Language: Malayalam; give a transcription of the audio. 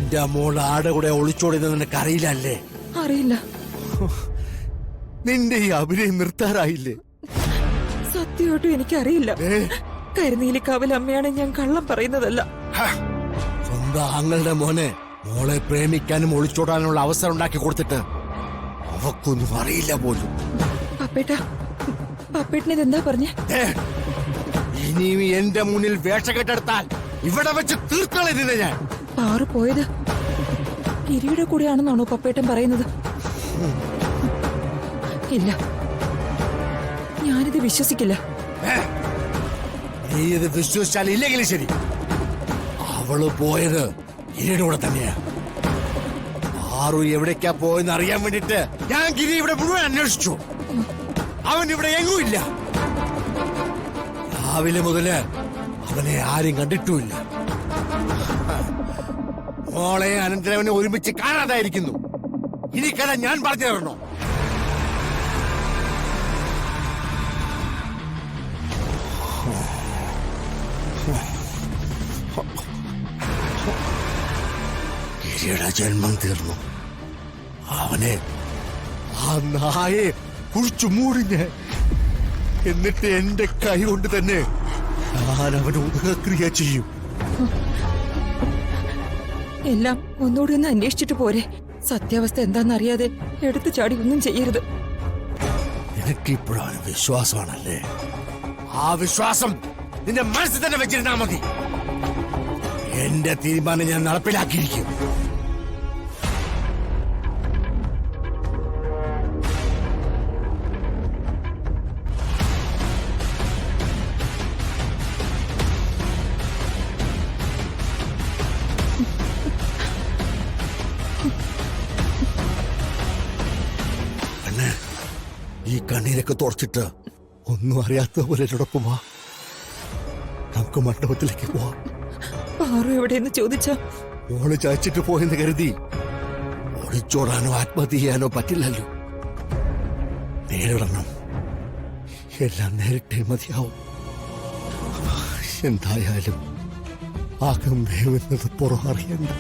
എന്റെ മോൾ ആടെ കൂടെ ഒളിച്ചോടിയത് നിനക്ക് അറിയില്ലല്ലേ? അറിയില്ല. നിന്റെ ഈ അഭിനയം നിർത്താറായില്ലേ? സത്യമായിട്ടും എനിക്കറിയില്ല. കരുനീലിക്കാവിൽ അമ്മയാണ്, ഞാൻ കള്ളം പറയുന്നതല്ല. സ്വന്തം ആങ്ങളുടെ മോനെ മോളെ പ്രേമിക്കാനും ഒളിച്ചോടാനുള്ള അവസരം ഉണ്ടാക്കി കൊടുത്തിട്ട് അവക്കൊന്നും അറിയില്ല പോലും. പപ്പേട്ടനത് എന്താ പറഞ്ഞേ? ഇനി എന്റെ മുന്നിൽ വേഷക്കെട്ടെടുത്താൽ ഇവിടെ വെച്ച് തീർക്കളരുത് ഞാൻ. പാറു പോയത് ഗിരിയുടെ കൂടെയാണെന്നാണോ പപ്പേട്ടൻ പറയുന്നത്? ഇല്ല, ഞാനിത് വിശ്വസിക്കില്ല. നീ ഇത് വിശ്വസിച്ചാൽ ഇല്ലെങ്കിലും ശരി, അവള് പോയത് ഗിരിയുടെ കൂടെ തന്നെയാ. പാറു എവിടേക്കാ പോയെന്ന് അറിയാൻ വേണ്ടിട്ട് ഞാൻ ഗിരി ഇവിടെ മുഴുവൻ അന്വേഷിച്ചു. അവൻ ഇവിടെ എങ്ങും ഇല്ല. രാവിലെ മുതല് അവനെ ആരും കണ്ടിട്ടുമില്ല. മോളെ അനന്തരവനെ ഒരുമിച്ച് കാണാതായിരിക്കുന്നു. ഇനി കഥ ഞാൻ പറഞ്ഞു തരണോ? ഗിരിയുടെ ജന്മം തീർന്നു. അവനെ ആ നായെ കുഴിച്ചു മൂടിഞ്ഞ്, എന്നിട്ട് എന്റെ കൈ കൊണ്ട് തന്നെ ഞാൻ അവനെ ഉദകക്രിയ ചെയ്യും. എല്ലാം ഒന്നുകൂടി ഒന്ന് അന്വേഷിച്ചിട്ട് പോരെ. സത്യാവസ്ഥ എന്താണെന്നറിയാതെ എടുത്തു ചാടി ഒന്നും ചെയ്യരുത്. നിനക്കിപ്പോഴാണ് വിശ്വാസമാണല്ലേ? ആ വിശ്വാസം നിന്റെ മനസ്സിൽ തന്നെ വെച്ചിരുന്നാ മതി. എന്റെ തീരുമാനം ഞാൻ നടപ്പിലാക്കിയിരിക്കും. ഈ കണ്ണീരൊക്കെ തുറച്ചിട്ട് ഒന്നും അറിയാത്ത പോലെ എന്നോടൊപ്പം വാ. നമുക്ക് മണ്ഡപത്തിലേക്ക് പോവാം. പാറു എവിടെയെന്ന് ചോദിച്ചാ ഓള് ചായച്ചിട്ട് പോയെന്ന് കരുതി ഓടിച്ചോടാനോ ആത്മഹത്യ ചെയ്യാനോ പറ്റില്ലല്ലോ. നേരിടണം. എല്ലാം നേരിട്ടേ മതിയാവും. എന്തായാലും ആകം വേവുന്നത് പുറം അറിയണ്ട.